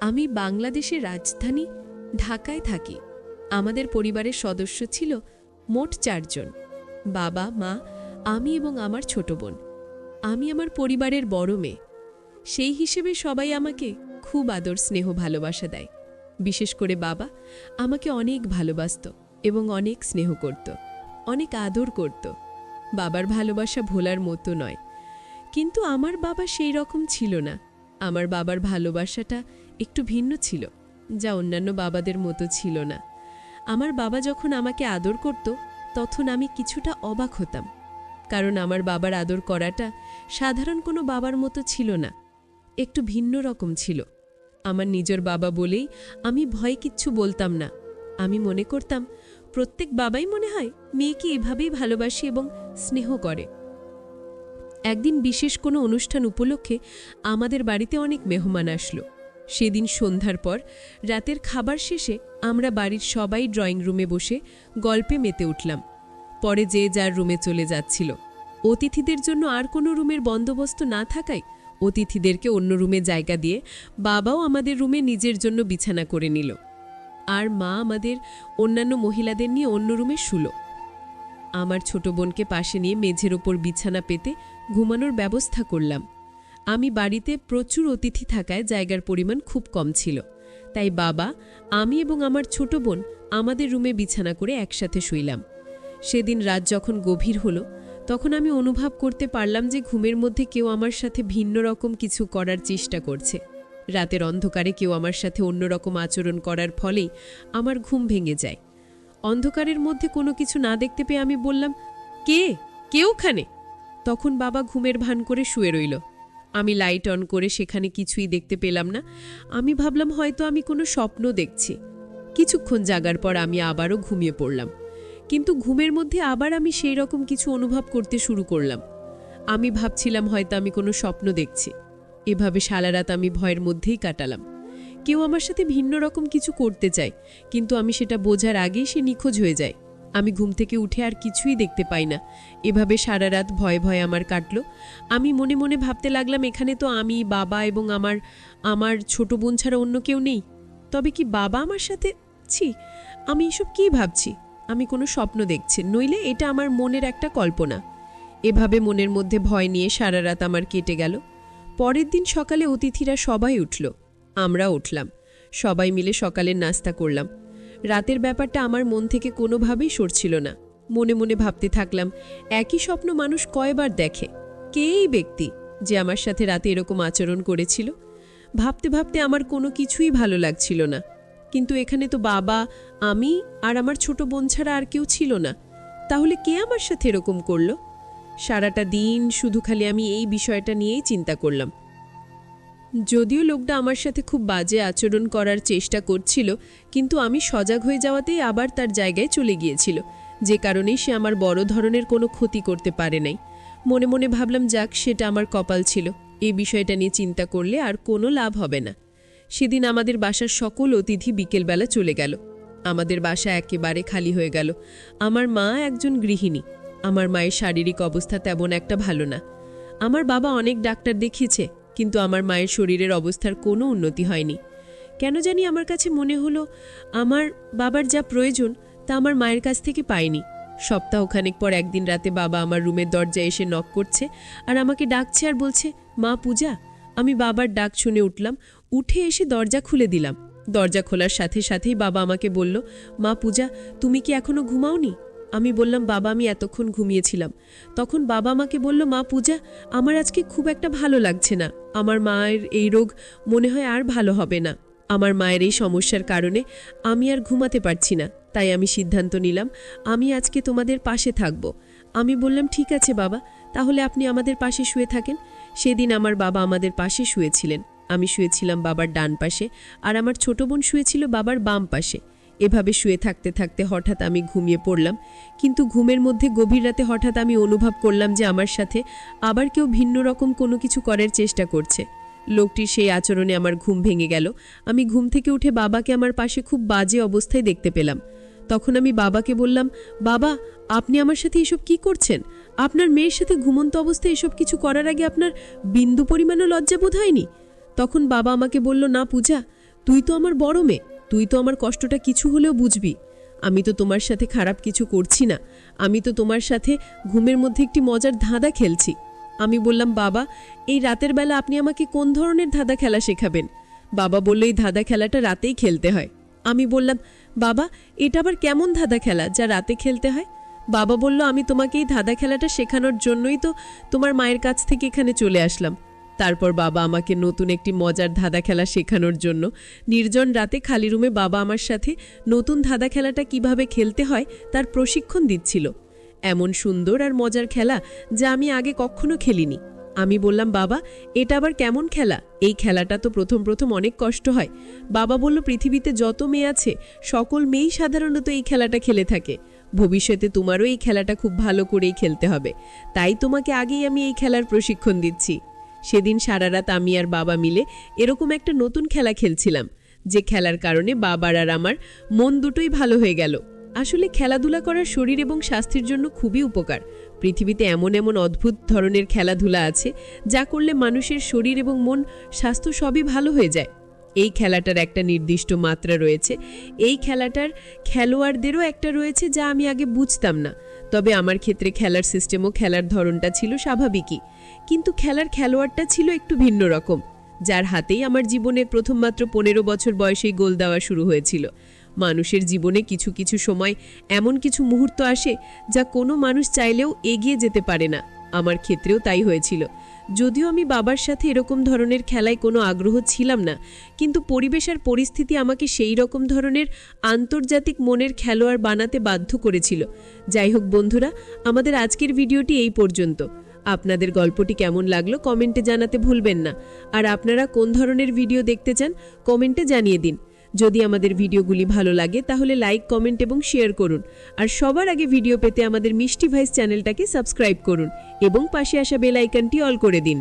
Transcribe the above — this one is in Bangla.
আমি বাংলাদেশের রাজধানী ঢাকায় থাকি। আমাদের পরিবারের সদস্য ছিল মোট ৪ জন। বাবা, মা, আমি এবং আমার ছোট বোন। আমি আমার পরিবারের বড় মেয়ে। সেই হিসেবে সবাই আমাকে খুব আদর স্নেহ ভালোবাসা দেয়। বিশেষ করে বাবা আমাকে অনেক ভালোবাসত এবং অনেক স্নেহ করত, অনেক আদর করত। বাবার ভালোবাসা ভোলার মতো নয়, কিন্তু আমার বাবা সেই রকম ছিল না। আমার বাবার ভালোবাসাটা একটু ভিন্ন ছিল, যা অন্যান্য বাবাদের মতো ছিল না। আমার বাবা যখন আমাকে আদর করত তখন আমি কিছুটা অবাক হতাম, কারণ আমার বাবার আদর করাটা সাধারণ কোনো বাবার মতো ছিল না, একটু ভিন্ন রকম ছিল। আমার নিজের বাবা বলেই আমি ভয়ে কিচ্ছু বলতাম না। আমি মনে করতাম প্রত্যেক বাবাই মনে হয় মেয়েকে এভাবেই ভালোবাসে এবং স্নেহ করে। একদিন বিশেষ কোনো অনুষ্ঠান উপলক্ষে আমাদের বাড়িতে অনেক মেহমান আসলো। সেদিন সন্ধ্যার পর রাতের খাবার শেষে আমরা বাড়ির সবাই ড্রয়িং রুমে বসে গল্পে মেতে উঠলাম। পরে যে যার রুমে চলে যাচ্ছিল। অতিথিদের জন্য আর কোনো রুমের বন্দোবস্ত না থাকায় অতিথিদেরকে অন্য রুমে জায়গা দিয়ে বাবাও আমাদের রুমে নিজের জন্য বিছানা করে নিল, আর মা আমাদের অন্যান্য মহিলাদের নিয়ে অন্য রুমে শুলো। আমার ছোট বোনকে পাশে নিয়ে মেঝের ওপর বিছানা পেতে ঘুমানোর ব্যবস্থা করলাম। আমি বাড়িতে প্রচুর অতিথি থাকায় জায়গার পরিমাণ খুব কম ছিল, তাই বাবা, আমি এবং আমার ছোট বোন আমাদের রুমে বিছানা করে একসাথে শুইলাম। সেদিন রাত যখন গভীর হলো তখন আমি অনুভব করতে পারলাম যে ঘুমের মধ্যে কেউ আমার সাথে ভিন্ন রকম কিছু করার চেষ্টা করছে। রাতের অন্ধকারে কেউ আমার সাথে অন্যরকম আচরণ করার ফলেই আমার ঘুম ভেঙে যায়। অন্ধকারের মধ্যে কোনো কিছু না দেখতে পেয়ে আমি বললাম, কে ওখানে? তখন বাবা ঘুমের ভান করে শুয়ে রইল। আমি লাইট অন করে সেখানে কিছুই দেখতে পেলাম না। আমি ভাবলাম হয়তো আমি কোনো স্বপ্ন দেখছি। কিছুক্ষণ জাগার পর আমি আবারও ঘুমিয়ে পড়লাম, কিন্তু ঘুমের মধ্যে আবার আমি সেই রকম কিছু অনুভব করতে শুরু করলাম। আমি ভাবছিলাম হয়তো আমি কোনো স্বপ্ন দেখছি। এভাবে সারা রাত আমি ভয়ের মধ্যেই কাটালাম। কেউ আমার সাথে ভিন্ন রকম কিছু করতে চায়, কিন্তু আমি সেটা বোঝার আগেই সে নিখোঁজ হয়ে যায়। আমি ঘুম থেকে উঠে আর কিছুই দেখতে পাই না। এভাবে সারা রাত ভয়ে ভয়ে আমার কাটল। আমি মনে মনে ভাবতে লাগলাম, এখানে তো আমি, বাবা এবং আমার ছোট বোন ছাড়া অন্য কেউ নেই। তবে কি বাবা আমার সাথে? আমি এসব কী ভাবছি? আমি কোনো স্বপ্ন দেখছি, নইলে এটা আমার মনের একটা কল্পনা। এভাবে মনের মধ্যে ভয় নিয়ে সারা রাত আমার কেটে গেল। পরের দিন সকালে অতিথিরা সবাই উঠল, আমরা উঠলাম। সবাই মিলে সকালের নাস্তা করলাম। রাতের ব্যাপারটা আমার মন থেকে কোনোভাবেই সরছিল না। মনে মনে ভাবতে থাকলাম, একই স্বপ্ন মানুষ কয়বার দেখে? কে এই ব্যক্তি যে আমার সাথে রাতে এরকম আচরণ করেছিল? ভাবতে ভাবতে আমার কোনো কিছুই ভালো লাগছিল না। কিন্তু এখানে তো বাবা, আমি আর আমার ছোট বোন ছাড়া আর কেউ ছিল না। তাহলে কে আমার সাথে এরকম করল? সারাটা দিন শুধু খালি আমি এই বিষয়টা নিয়েই চিন্তা করলাম। যদিও লোকটা আমার সাথে খুব বাজে আচরণ করার চেষ্টা করছিল, কিন্তু আমি সজাগ হয়ে যাওয়াতেই আবার তার জায়গায় চলে গিয়েছিল, যে কারণেই সে আমার বড় ধরনের কোনো ক্ষতি করতে পারে নাই। মনে মনে ভাবলাম, যাক, সেটা আমার কপাল ছিল। এই বিষয়টা নিয়ে চিন্তা করলে আর কোনো লাভ হবে না। সেদিন আমাদের বাসার সকল অতিথি বিকেলবেলা চলে গেল। আমাদের বাসা একেবারে খালি হয়ে গেল। আমার মা একজন গৃহিণী। আমার মায়ের শারীরিক অবস্থা তেমন একটা ভালো না। আমার বাবা অনেক ডাক্তার দেখিয়েছে, কিন্তু আমার মায়ের শরীরের অবস্থার কোনো উন্নতি হয়নি। কেন জানি আমার কাছে মনে হলো আমার বাবার যা প্রয়োজন তা আমার মায়ের কাছ থেকে পাইনি। সপ্তাহখানেক পর একদিন রাতে বাবা আমার রুমের দরজায় এসে নক করছে আর আমাকে ডাকছে আর বলছে, মা পূজা। আমি বাবার ডাক শুনে উঠলাম, উঠে এসে দরজা খুলে দিলাম। দরজা খোলার সাথে সাথেই বাবা আমাকে বলল, মা পূজা, তুমি কি এখনো ঘুমাওনি? আমি বললাম, বাবা, আমি এতক্ষণ ঘুমিয়েছিলাম। তখন বাবা আমাকে বলল, মা পূজা, আমার আজকে খুব একটা ভালো লাগছে না। আমার মায়ের এই রোগ মনে হয় আর ভালো হবে না। আমার মায়ের এই সমস্যার কারণে আমি আর ঘুমাতে পারছি না। তাই আমি সিদ্ধান্ত নিলাম আমি আজকে তোমাদের পাশে থাকব। আমি বললাম, ঠিক আছে বাবা, তাহলে আপনি আমাদের পাশে শুয়ে থাকেন। সেদিন আমার বাবা আমাদের পাশে শুয়েছিলেন। আমি শুয়েছিলাম বাবার ডান পাশে, আর আমার ছোট বোন শুয়েছিল বাবার বাম পাশে। এভাবে শুয়ে থাকতে থাকতে হঠাৎ আমি ঘুমিয়ে পড়লাম। কিন্তু ঘুমের মধ্যে গভীর রাতে হঠাৎ আমি অনুভব করলাম যে আমার সাথে আবার কেউ ভিন্ন রকম কোনো কিছু করার চেষ্টা করছে। লোকটির সেই আচরণে আমার ঘুম ভেঙে গেল। আমি ঘুম থেকে উঠে বাবাকে আমার পাশে খুব বাজে অবস্থায় দেখতে পেলাম। তখন আমি বাবাকে বললাম, বাবা, আপনি আমার সাথে এসব কি করছেন? আপনার মেয়ের সাথে ঘুমন্ত অবস্থায় এসব কিছু করার আগে আপনার বিন্দু পরিমাণও লজ্জা বোধ হয়নি? তখন বাবা আমাকে বলল, না পূজা, তুই তো আমার বড় মেয়ে, তুই তো আমার কষ্টটা কিছু হলেও বুঝবি। আমি তো তোমার সাথে খারাপ কিছু করছি না, আমি তো তোমার সাথে ঘুমের মধ্যে একটি মজার ধাঁধা খেলছি। আমি বললাম, বাবা এই রাতের বেলা আপনি আমাকে কোন ধরনের ধাঁধা খেলা শেখাবেন? বাবা বলল, এই ধাঁধা খেলাটা রাতেই খেলতে হয়। আমি বললাম, বাবা এটা আবার কেমন ধাঁধা খেলা যা রাতে খেলতে হয়? বাবা বলল, আমি তোমাকে এই ধাঁধা খেলাটা শেখানোর জন্যই তো তোমার মায়ের কাছ থেকে এখানে চলে আসলাম। তারপর বাবা আমাকে নতুন একটি মজার ধাঁধা খেলা শেখানোর জন্য নির্জন রাতে খালি রুমে বাবা আমার সাথে নতুন ধাঁধা খেলাটা কিভাবে খেলতে হয় তার প্রশিক্ষণ দিচ্ছিল। এমন সুন্দর আর মজার খেলা যা আমি আগে কখনো খেলিনি। আমি বললাম, বাবা এটা আবার কেমন খেলা? এই খেলাটা তো প্রথম প্রথম অনেক কষ্ট হয়। বাবা বলল, পৃথিবীতে যত মেয়ে আছে সকল মেয়েই সাধারণত এই খেলাটা খেলে থাকে। ভবিষ্যতে তোমারও এই খেলাটা খুব ভালো করেই খেলতে হবে, তাই তোমাকে আগেই আমি এই খেলার প্রশিক্ষণ দিচ্ছি। সেদিন সারা রাত আমি আর বাবা মিলে এরকম একটা নতুন খেলা খেলছিলাম, যে খেলার কারণে বাবার আর আমার মন দুটোই ভালো হয়ে গেল। আসলে খেলাধুলা করার শরীর এবং স্বাস্থ্যের জন্য খুবই উপকার। পৃথিবীতে এমন এমন অদ্ভুত ধরনের খেলাধুলা আছে যা করলে মানুষের শরীর এবং মন স্বাস্থ্য সবই ভালো হয়ে যায়। এই খেলাটার একটা নির্দিষ্ট মাত্রা রয়েছে, এই খেলাটার খেলোয়াড়দেরও একটা রয়েছে যা আমি আগে বুঝতাম না। তবে আমার ক্ষেত্রে খেলার সিস্টেম ও খেলার ধরনটা ছিল স্বাভাবিকই, কিন্তু খেলার খেলোয়াড়টা ছিল একটু ভিন্ন রকম, যার হাতেই আমার জীবনের প্রথম মাত্র 15 বছর বয়সেই গোল দেওয়া শুরু হয়েছিল। মানুষের জীবনে কিছু কিছু সময় এমন কিছু মুহূর্ত আসে যা কোনো মানুষ চাইলেও এগিয়ে যেতে পারে না। আমার ক্ষেত্রেও তাই হয়েছিল। যদিও আমি বাবার সাথে এরকম ধরনের খেলায় কোনো আগ্রহ ছিলাম না, কিন্তু পরিবেশ আর পরিস্থিতি আমাকে সেই রকম ধরনের আন্তর্জাতিক মনের খেলোয়াড় বানাতে বাধ্য করেছিল। যাই হোক বন্ধুরা, আমাদের আজকের ভিডিওটি এই পর্যন্ত। আপনাদের গল্পটি কেমন লাগলো কমেন্টে জানাতে ভুলবেন না। আর আপনারা কোন ধরনের ভিডিও দেখতে চান কমেন্টে জানিয়ে দিন। যদি আমাদের ভিডিওগুলি ভালো লাগে তাহলে লাইক, কমেন্ট এবং শেয়ার করুন। আর সবার আগে ভিডিও পেতে আমাদের মিষ্টি ভাইস চ্যানেলটাকে সাবস্ক্রাইব করুন এবং পাশে আসা বেল আইকনটি অল করে দিন।